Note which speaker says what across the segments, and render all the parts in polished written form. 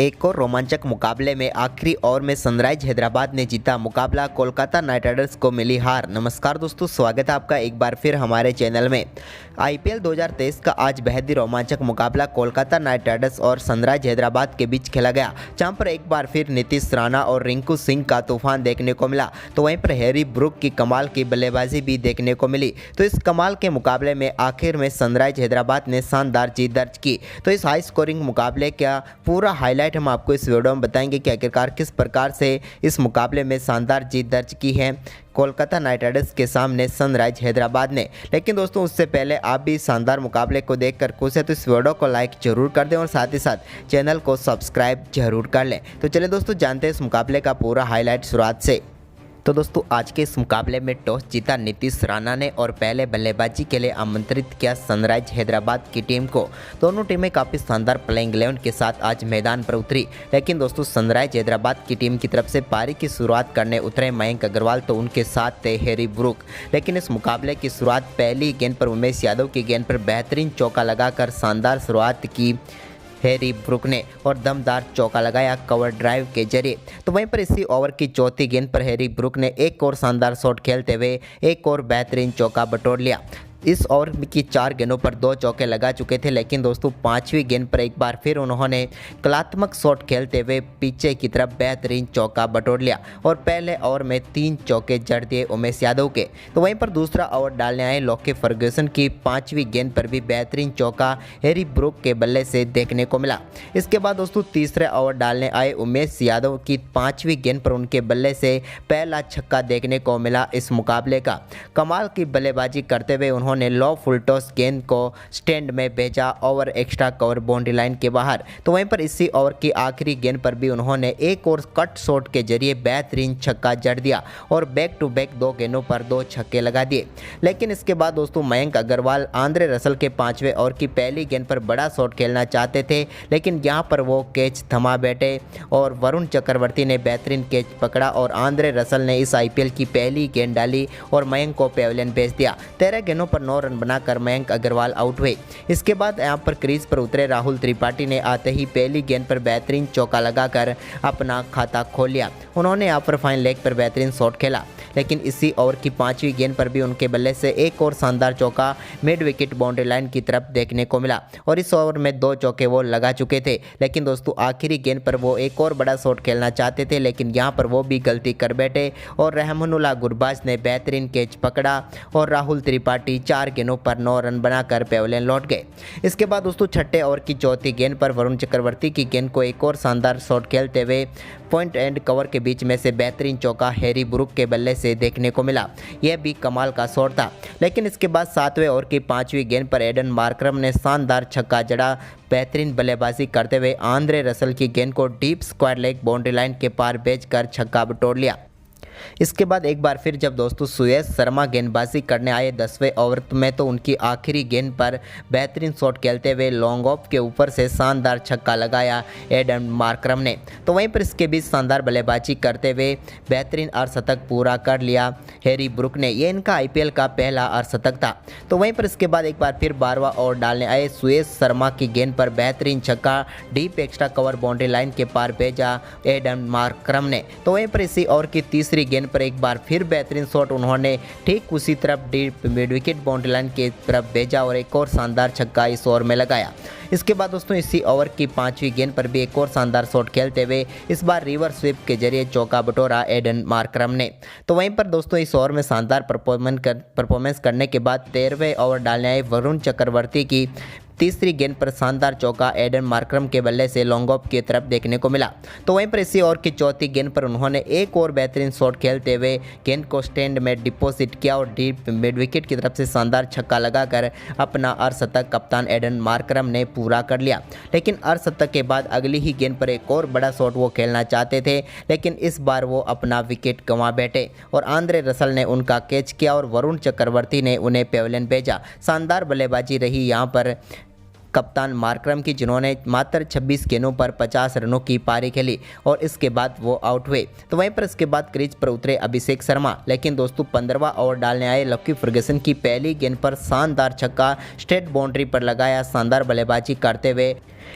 Speaker 1: एक और रोमांचक मुकाबले में आखिरी ओवर में सनराइज हैदराबाद ने जीता मुकाबला, कोलकाता नाइट राइडर्स को मिली हार। नमस्कार दोस्तों, स्वागत है आपका एक बार फिर हमारे चैनल में। आईपीएल 2023 का आज बेहद ही रोमांचक मुकाबला कोलकाता नाइट राइडर्स और सनराइज हैदराबाद के बीच खेला गया, जहां पर एक बार फिर नीतीश राणा और रिंकू सिंह का तूफान देखने को मिला, तो वहीं पर हैरी ब्रूक की कमाल की बल्लेबाजी भी देखने को मिली। तो इस कमाल के मुकाबले में आखिर में सनराइज हैदराबाद ने शानदार जीत दर्ज की। तो इस हाई स्कोरिंग मुकाबले का पूरा हाईलाइट हम आपको इस वीडियो में बताएंगे कि आखिरकार किस प्रकार से इस मुकाबले में शानदार जीत दर्ज की है कोलकाता नाइट राइडर्स के सामने सनराइज हैदराबाद ने। लेकिन दोस्तों, उससे पहले आप भी शानदार मुकाबले को देखकर खुश है तो इस वीडियो को लाइक जरूर कर दें और साथ ही साथ चैनल को सब्सक्राइब जरूर कर लें। तो चलिए दोस्तों, जानते हैं इस मुकाबले का पूरा हाईलाइट शुरुआत से। तो दोस्तों, आज के इस मुकाबले में टॉस जीता नीतीश राणा ने और पहले बल्लेबाजी के लिए आमंत्रित किया सनराइज हैदराबाद की टीम को। दोनों टीमें काफ़ी शानदार प्लेइंग 11 के साथ आज मैदान पर उतरी। लेकिन दोस्तों, सनराइज हैदराबाद की टीम की तरफ से पारी की शुरुआत करने उतरे मयंक अग्रवाल, तो उनके साथ थे हैरी ब्रूक। लेकिन इस मुकाबले की शुरुआत पहली गेंद पर उमेश यादव की गेंद पर बेहतरीन चौका लगाकर शानदार शुरुआत की हैरी ब्रूक ने और दमदार चौका लगाया कवर ड्राइव के जरिए। तो वहीं पर इसी ओवर की चौथी गेंद पर हैरी ब्रूक ने एक और शानदार शॉट खेलते हुए एक और बेहतरीन चौका बटोर लिया। इस ओवर की 4 गेंदों पर 2 चौके लगा चुके थे, लेकिन दोस्तों 5वीं गेंद पर एक बार फिर उन्होंने कलात्मक शॉट खेलते हुए पीछे की तरफ बेहतरीन चौका बटोर लिया और पहले ओवर में 3 चौके जड़ दिए उमेश यादव के। तो वहीं पर दूसरा ओवर डालने आए लॉकी फर्ग्यूसन की 5वीं गेंद पर भी बेहतरीन चौका हैरी ब्रूक के बल्ले से देखने को मिला। इसके बाद दोस्तों तीसरे ओवर डालने आए उमेश यादव की 5वीं गेंद पर उनके बल्ले से पहला छक्का देखने को मिला। इस मुकाबले का कमाल की बल्लेबाजी करते हुए उन्होंने लो फुल टॉस गेंद को स्टैंड में भेजा over extra cover boundary line के बाहर। तो वहीं पर इसी ओवर की आखिरी गेंद पर भी उन्होंने एक और कट शॉट के जरिए बेहतरीन छक्का जड़ दिया और बैक टू बैक 2 गेंदों पर 2 छक्के लगा दिए। लेकिन इसके बाद दोस्तों मयंक अग्रवाल आंद्रे रसल के 5वें ओवर की पहली गेंद पर बड़ा शॉट खेलना चाहते थे, लेकिन यहां पर वो कैच थमा बैठे और वरुण चक्रवर्ती ने बेहतरीन कैच पकड़ा और आंद्रे रसल ने इस आईपीएल की पहली गेंद डाली और मयंक को पेविलियन भेज दिया। 13 गेंदों पर 9 रन बनाकर मयंक अग्रवाल आउट हुए। इसके बाद यहां पर क्रीज पर उतरे राहुल त्रिपाठी ने आते ही पहली गेंद पर बेहतरीन चौका लगाकर अपना खाता खोल लिया। उन्होंने यहां पर फाइन लेग पर बेहतरीन शॉट खेला, लेकिन इसी ओवर की 5वीं गेंद पर भी उनके बल्ले से एक और शानदार चौका मिड विकेट बाउंड्री लाइन की तरफ देखने को मिला और इस ओवर में 2 चौके वो लगा चुके थे। लेकिन दोस्तों आखिरी गेंद पर वो एक और बड़ा शॉट खेलना चाहते थे, लेकिन यहां पर वो भी गलती कर बैठे और रहमानुल्लाह गुरबाज ने बेहतरीन कैच पकड़ा और राहुल त्रिपाठी 4 गेंदों पर 9 रन बनाकर पेविलियन लौट गए। इसके बाद दोस्तों छठे ओवर की चौथी गेंद पर वरुण चक्रवर्ती की गेंद को एक और शानदार शॉट खेलते हुए पॉइंट एंड कवर के बीच में से बेहतरीन चौका हैरी ब्रूक के बल्ले से देखने को मिला। यह भी कमाल का शॉट था। लेकिन इसके बाद 7वें ओवर की 5वीं गेंद पर एडन मार्करम ने शानदार छक्का जड़ा बेहतरीन बल्लेबाजी करते हुए आंद्रे रसल की गेंद को deep square leg boundary line के पार भेजकर छक्का बटोर लिया। इसके बाद एक बार फिर जब दोस्तों सुयश शर्मा गेंदबाजी करने आए 10वें ओवर में, तो उनकी आखिरी गेंद पर बेहतरीन शॉट खेलते हुए लॉन्ग ऑफ के ऊपर से शानदार छक्का लगाया एडन मार्करम ने। तो वहीं पर इसके बीच शानदार बल्लेबाजी करते हुए बेहतरीन अर्धशतक पूरा कर लिया हैरी ब्रूक ने। यह इनका आईपीएल का पहला अर्धशतक था। तो वहीं पर इसके बाद एक बार फिर 12वां ओवर डालने आए सुयश शर्मा की गेंद पर बेहतरीन छक्का deep extra cover boundary line के पार भेजा एडन मार्करम ने। तो वहीं पर इसी ओवर की तीसरी गेंद पर एक बार फिर बेहतरीन शॉट उन्होंने ठीक उसी तरफ deep mid wicket boundary line की तरफ भेजा और एक और शानदार छक्का इस ओवर में लगाया। इसके बाद दोस्तों इसी ओवर की 5वीं गेंद पर भी एक और शानदार शॉट खेलते हुए इस बार रिवर्स स्वीप के जरिए चौका बटोरा एडन मार्करम ने। तो वहीं पर दोस्तों इस ओवर में शानदार परफॉर्मेंस करने के बाद 13वें ओवर डालने आए वरुण चक्रवर्ती की तीसरी गेंद पर शानदार चौका एडन मार्करम के बल्ले से लॉन्ग ऑफ की तरफ देखने को मिला। तो वहीं पर इसी ओवर की चौथी गेंद पर उन्होंने एक और बेहतरीन शॉट खेलते हुए गेंद को स्टैंड में डिपॉजिट किया और डीप मिड विकेट की तरफ से शानदार छक्का लगाकर अपना अर्धशतक कप्तान एडन मार्करम ने पूरा कर लिया। लेकिन अर्धशतक के बाद अगली ही गेंद पर एक और बड़ा शॉट वो खेलना चाहते थे, लेकिन इस बार वो अपना विकेट गंवा बैठे और आंद्रे रसल ने उनका कैच किया और वरुण चक्रवर्ती ने उन्हें पेविलियन भेजा। शानदार बल्लेबाजी रही यहाँ पर कप्तान मार्करम की, जिन्होंने मात्र 26 गेंदों पर 50 रनों की पारी खेली और इसके बाद वो आउट हुए। तो वहीं पर इसके बाद क्रीज पर उतरे अभिषेक शर्मा, लेकिन दोस्तों 15वां ओवर डालने आए लकी फर्गुसन की पहली गेंद पर शानदार छक्का स्ट्रेट बाउंड्री पर लगाया शानदार बल्लेबाजी करते हुए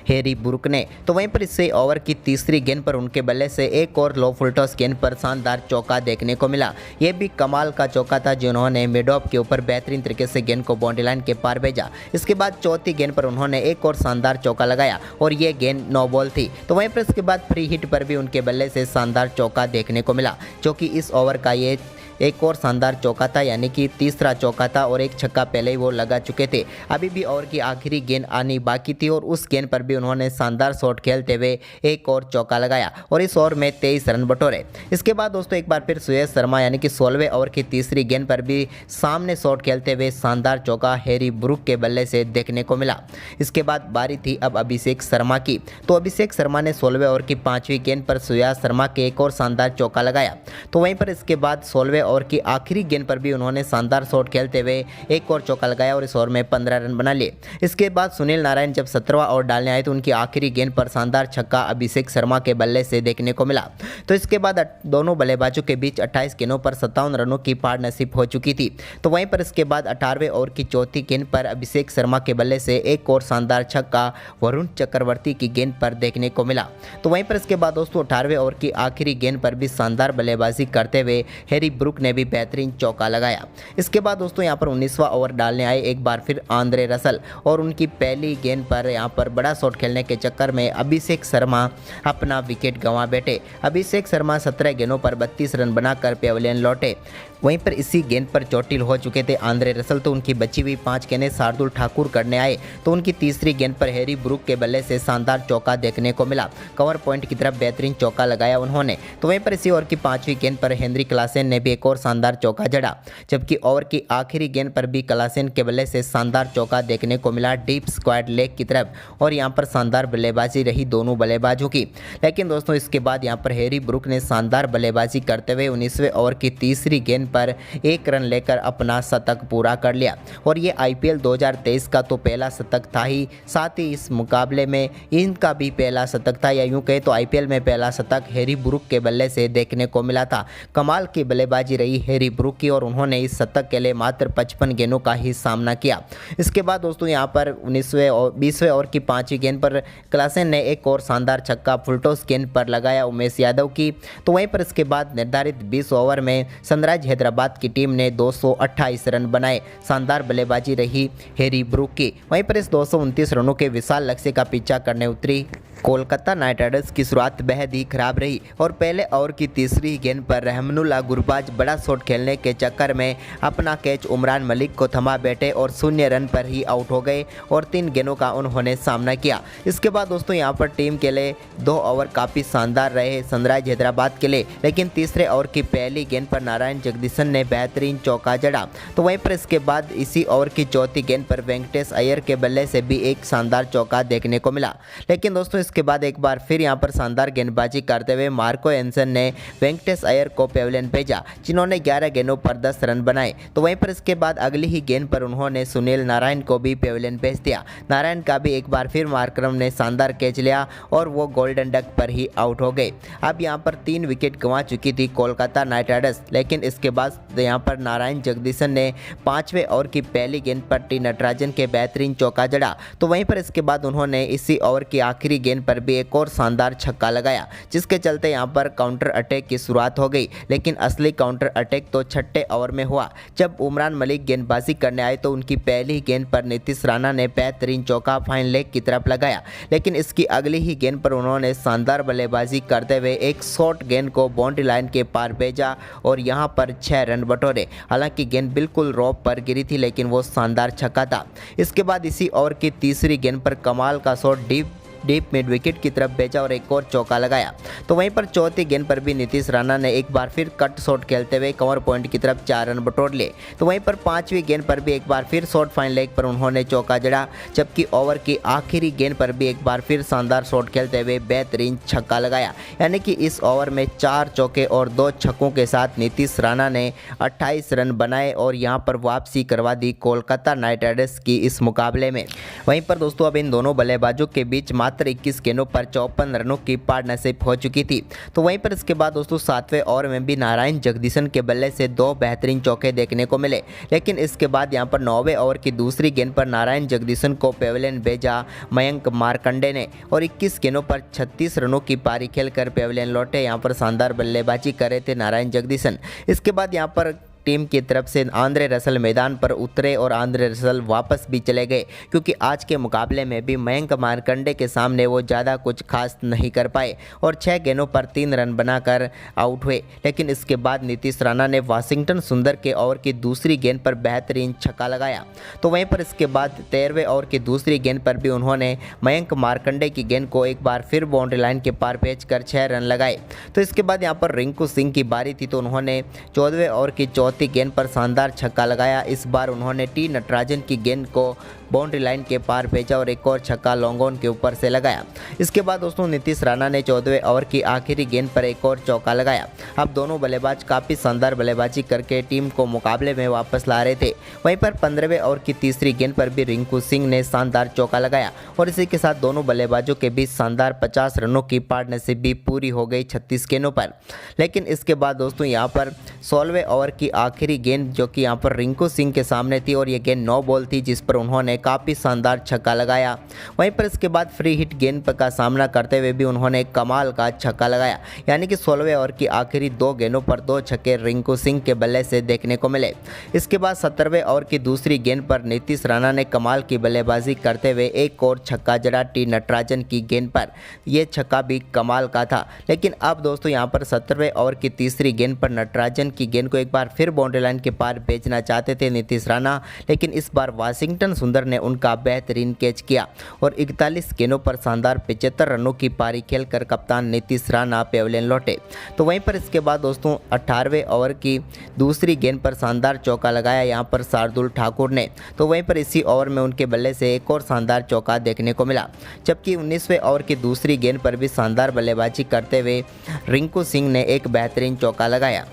Speaker 1: हैरी ब्रूक ने। तो वहीं पर इससे ओवर की तीसरी गेंद पर उनके बल्ले से एक और लो फुल टॉस गेंद पर शानदार चौका देखने को मिला। यह भी कमाल का चौका था, जिन्होंने मिडऑफ के ऊपर बेहतरीन तरीके से गेंद को बाउंड्री लाइन के पार भेजा। इसके बाद चौथी गेंद पर उन्होंने एक और शानदार चौका लगाया और ये गेंद नो बॉल थी। तो वहीं पर इसके बाद फ्री हिट पर भी उनके बल्ले से शानदार चौका देखने को मिला, जो कि इस ओवर का ये एक और शानदार चौका था, यानी कि तीसरा चौका था और एक छक्का पहले ही वो लगा चुके थे। अभी भी ओवर की आखिरी गेंद आनी बाकी थी और उस गेंद पर भी उन्होंने शानदार शॉट खेलते हुए एक और चौका लगाया और इस ओवर में 23 रन बटोरे। इसके बाद दोस्तों एक बार फिर सुयश शर्मा, यानी कि 16वें ओवर की तीसरी गेंद पर भी सामने शॉट खेलते हुए शानदार चौका हैरी ब्रूक के बल्ले से देखने को मिला। इसके बाद बारी थी अब अभिषेक शर्मा की। तो अभिषेक शर्मा ने 16वें ओवर की 5वीं गेंद पर सुयश शर्मा के एक और शानदार चौका लगाया। तो वहीं पर इसके बाद 16वें ओवर की आखिरी गेंद पर भी उन्होंने शानदार शॉट खेलते हुए एक और चौका लगाया और इस ओवर में 15 रन बना लिए। इसके बाद सुनील नारायण जब 17वां ओवर डालने आए तो उनकी आखिरी गेंद पर शानदार छक्का अभिषेक शर्मा के बल्ले से देखने को मिला। तो इसके बाद दोनों बल्लेबाजों के बीच 28 गेंदों पर 57 रनों की पार नसीब हो चुकी थी। तो वहीं पर इसके बाद 18वें ओवर की चौथी गेंद पर अभिषेक शर्मा के बल्ले से एक और शानदार छक्का वरुण चक्रवर्ती की गेंद पर देखने को मिला। तो वहीं पर इसके बाद दोस्तों 18वें ओवर की आखिरी गेंद पर भी शानदार बल्लेबाजी करते हुए हैरी ब्रूक ने भी बेहतरीन चौका लगाया। इसके बाद दोस्तों यहां पर 19वां ओवर डालने आए एक बार फिर आंद्रे रसल और उनकी पहली गेंद पर यहां पर बड़ा शॉट खेलने के चक्कर में अभिषेक शर्मा अपना विकेट गंवा बैठे। अभिषेक शर्मा 17 गेंदों पर 32 रन बनाकर पेविलियन लौटे। वहीं पर इसी गेंद पर चोटिल हो चुके थे आंद्रे रसल, तो उनकी बची हुई 5 गेंदें शार्दुल ठाकुर करने आए तो उनकी तीसरी गेंद पर हैरी ब्रूक के बल्ले से शानदार चौका देखने को मिला। कवर पॉइंट की तरफ बेहतरीन चौका लगाया उन्होंने। तो वहीं पर इसी ओवर की 5वीं गेंद पर हेनरी क्लासेन ने भी एक और शानदार चौका जड़ा, जबकि ओवर की आखिरी गेंद पर भी क्लासेन के बल्ले से शानदार चौका देखने को मिला डीप स्क्वायर लेग की तरफ और यहां पर शानदार बल्लेबाजी रही दोनों बल्लेबाजों की। लेकिन दोस्तों इसके बाद यहां पर हैरी ब्रूक ने शानदार बल्लेबाजी करते हुए 19वें ओवर की तीसरी गेंद पर 1 रन लेकर अपना शतक पूरा कर लिया और ये आईपीएल 2023 का तो पहला शतक था ही, साथ ही इस मुकाबले में इनका भी पहला शतक था, या यूं कहे तो आईपीएल में पहला शतक हैरी ब्रूक के बल्ले से देखने को मिला था। कमाल की बल्लेबाजी रही हैरी ब्रूक की और उन्होंने इस शतक के लिए मात्र 55 गेंदों का ही सामना किया। इसके बाद दोस्तों यहाँ पर 19वें और 20वें ओवर की 5वीं गेंद पर क्लासेन ने एक और शानदार छक्का फुलटॉस गेंद पर लगाया उमेश यादव की। तो वहीं पर इसके बाद निर्धारित 20 ओवर में सनराइज हैदराबाद की टीम ने 228 रन बनाए। शानदार बल्लेबाजी रही हैरी ब्रूक की। वहीं पर इस 229 रनों के विशाल लक्ष्य का पीछा करने उतरी कोलकाता नाइट राइडर्स की शुरुआत बेहद ही खराब रही और पहले ओवर की तीसरी गेंद पर रहमानुल्लाह गुरबाज बड़ा शॉट खेलने के चक्कर में अपना कैच उमरान मलिक को थमा बैठे और 0 रन पर ही आउट हो गए और 3 गेंदों का उन्होंने सामना किया। इसके बाद दोस्तों यहां पर टीम के लिए 2 ओवर काफ़ी शानदार रहे सनराइज हैदराबाद के लिए, लेकिन तीसरे ओवर की पहली गेंद पर नारायण जगदीशन ने बेहतरीन चौका जड़ा। तो वहीं पर इसके बाद इसी ओवर की चौथी गेंद पर वेंकटेश अय्यर के बल्ले से भी एक शानदार चौका देखने को मिला। लेकिन दोस्तों इसके बाद एक बार फिर यहां पर शानदार गेंदबाजी करते हुए मार्को एंसन ने वेंकटेश अय्यर को पेविलियन भेजा, जिन्होंने 11 गेंदों पर 10 रन बनाए। तो वहीं पर इसके बाद अगली ही गेंद पर उन्होंने सुनील नारायण को भी पेविलियन भेज दिया। नारायण का भी एक बार फिर मार्करम ने शानदार कैच लिया और वो गोल्डन डक पर ही आउट हो गए। अब यहां पर 3 विकेट गंवा चुकी थी कोलकाता नाइट राइडर्स, लेकिन इसके बाद यहां पर नारायण जगदीशन ने 5वें ओवर की पहली गेंद पर टी नटराजन के बेहतरीन चौका जड़ा। तो वहीं पर इसके बाद उन्होंने इसी ओवर की आखिरी गेंद पर भी एक और शानदार छक्का लगाया, जिसके चलते यहां पर काउंटर अटैक की शुरुआत हो गई। लेकिन असली काउंटर अटैक तो 6ठे ओवर में हुआ, जब उमरान मलिक गेंदबाजी करने आए तो उनकी पहली गेंद पर नीतीश राणा ने बेहतरीन चौका फाइन लेग की तरफ लगाया। लेकिन इसकी अगली ही गेंद पर उन्होंने शानदार बल्लेबाजी करते हुए एक शॉर्ट गेंद को बाउंड्री लाइन के पार भेजा और यहां पर 6 रन बटोरे। हालांकि गेंद बिल्कुल रॉप पर गिरी थी, लेकिन वो शानदार छक्का था। इसके बाद इसी ओवर की तीसरी गेंद पर कमाल का shot deep deep mid wicket की तरफ भेजा और एक और चौका लगाया। तो वहीं पर चौथी गेंद पर भी नीतीश राणा ने एक बार फिर कट शॉट खेलते हुए कवर पॉइंट की तरफ 4 रन बटोर लिए। तो वहीं पर पांचवी गेंद पर भी एक बार फिर शॉर्ट फाइन लेग पर उन्होंने चौका जड़ा, जबकि ओवर की आखिरी गेंद पर भी एक बार फिर शानदार शॉट खेलते हुए बेहतरीन छक्का लगाया। यानी कि इस ओवर में 4 चौके और 2 छक्कों के साथ नीतीश राणा ने 28 रन बनाए और यहां पर वापसी करवा दी कोलकाता नाइट राइडर्स की इस मुकाबले में। वहीं पर दोस्तों अब इन दोनों बल्लेबाजों के बीच मात्र 21 गेंदों पर 54 रनों की पार्टनरशिप हो चुकी थी। तो वहीं पर इसके बाद दोस्तों 7वें ओवर में भी नारायण जगदीशन के बल्ले से 2 बेहतरीन चौके देखने को मिले, लेकिन इसके बाद यहां पर 9वें ओवर की दूसरी गेंद पर नारायण जगदीशन को पेविलियन भेजा मयंक मार्कंडे ने और 21 गेंदों पर 36 रनों की पारी खेलकर पेविलियन लौटे। यहां पर शानदार बल्लेबाजी कर रहे थे नारायण जगदीशन। इसके बाद यहां पर टीम की तरफ से आंद्रे रसल मैदान पर उतरे और आंद्रे रसल वापस भी चले गए, क्योंकि आज के मुकाबले में भी मयंक मार्कंडे के सामने वो ज़्यादा कुछ खास नहीं कर पाए और 6 गेंदों पर 3 रन बनाकर आउट हुए। लेकिन इसके बाद नीतीश राणा ने वाशिंगटन सुंदर के ओवर की दूसरी गेंद पर बेहतरीन छक्का लगाया। तो वहीं पर इसके बाद 13वें ओवर की दूसरी गेंद पर भी उन्होंने मयंक मार्कंडे की गेंद को एक बार फिर बाउंड्री लाइन के पार भेजकर 6 रन लगाए। तो इसके बाद यहाँ पर रिंकू सिंह की बारी थी, तो उन्होंने 14वें ओवर की चौथी गेंद पर शानदार छक्का लगाया। इस बार उन्होंने टी नटराजन की गेंद को बाउंड्री लाइन के पार भेजा और एक और छक्का लॉन्ग ऑन के ऊपर से लगाया। इसके बाद दोस्तों नीतीश राणा ने 14वें ओवर की आखिरी गेंद पर एक और चौका लगाया। अब दोनों बल्लेबाज काफ़ी शानदार बल्लेबाजी करके टीम को मुकाबले में वापस ला रहे थे। वहीं पर 15वें ओवर की तीसरी गेंद पर भी रिंकू सिंह ने शानदार चौका लगाया और इसी के साथ दोनों बल्लेबाजों के बीच शानदार 50 रनों की पार्टनरशिप भी पूरी हो गई 36 गेंदों पर। लेकिन इसके बाद दोस्तों यहाँ पर 16वें ओवर की आखिरी गेंद जो कि यहाँ पर रिंकू सिंह के सामने थी और ये गेंद 9 बॉल थी, जिस पर उन्होंने काफ़ी शानदार छक्का लगाया। वहीं पर इसके बाद फ्री हिट गेंद का सामना करते हुए भी उन्होंने कमाल का छक्का लगाया। यानी कि 16वें ओवर की आखिरी 2 गेंदों पर 2 छक्के रिंकू सिंह के बल्ले से देखने को मिले। इसके बाद 17वें ओवर की दूसरी गेंद पर नीतीश राणा ने कमाल की बल्लेबाजी करते हुए एक और छक्का जड़ा टी नटराजन की गेंद पर। यह छक्का भी कमाल का था। लेकिन अब दोस्तों यहाँ पर 17वें ओवर की तीसरी गेंद पर नटराजन की गेंद को एक बार फिर बाउंड्री लाइन के पार भेजना चाहते थे नीतीश राणा, लेकिन इस बार वाशिंगटन सुंदर ने उनका बेहतरीन कैच किया और 41 गेंदों पर शानदार 75 रनों की पारी खेलकर कप्तान नीतीश राणा पेविलियन लौटे। तो वहीं पर इसके बाद दोस्तों 18वें ओवर की दूसरी गेंद पर शानदार चौका लगाया यहां पर शार्दुल ठाकुर ने। तो वहीं पर इसी ओवर में उनके बल्ले से एक और शानदार चौका देखने को मिला, जबकि 19वें ओवर की दूसरी गेंद पर भी शानदार बल्लेबाजी करते हुए रिंकू सिंह ने एक बेहतरीन चौका लगाया।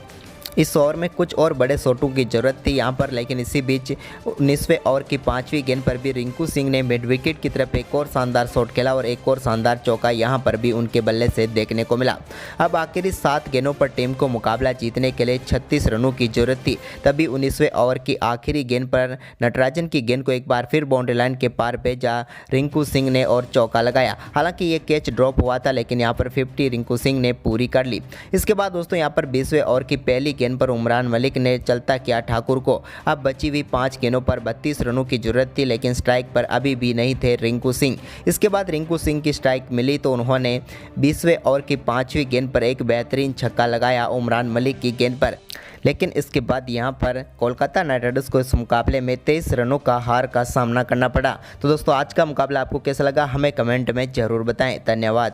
Speaker 1: इस ओवर में कुछ और बड़े शॉटों की ज़रूरत थी यहाँ पर, लेकिन इसी बीच 19वें ओवर की 5वीं गेंद पर भी रिंकू सिंह ने मिड विकेट की तरफ एक और शानदार शॉट खेला और एक और शानदार चौका यहाँ पर भी उनके बल्ले से देखने को मिला। अब आखिरी 7 गेंदों पर टीम को मुकाबला जीतने के लिए 36 रनों की जरूरत थी। तभी 19वें ओवर की आखिरी गेंद पर नटराजन की गेंद को एक बार फिर बाउंड्री लाइन के पार भेजा रिंकू सिंह ने और चौका लगाया। हालांकि ये कैच ड्रॉप हुआ था, लेकिन यहाँ पर 50 रिंकू सिंह ने पूरी कर ली। इसके बाद दोस्तों यहाँ पर 20वें ओवर की पहली गेंद पर उमरान मलिक ने चलता किया ठाकुर को। अब बची हुई 5 गेंदों पर 32 रनों की जरूरत थी, लेकिन स्ट्राइक पर अभी भी नहीं थे रिंकू सिंह। इसके बाद रिंकू सिंह की स्ट्राइक मिली तो उन्होंने 20वें ओवर की 5वीं गेंद पर एक बेहतरीन छक्का लगाया उमरान मलिक की गेंद पर। लेकिन इसके बाद यहां पर कोलकाता नाइट राइडर्स को इस मुकाबले में 23 रनों का हार का सामना करना पड़ा। तो दोस्तों आज का मुकाबला आपको कैसा लगा हमें कमेंट में ज़रूर बताएं। धन्यवाद।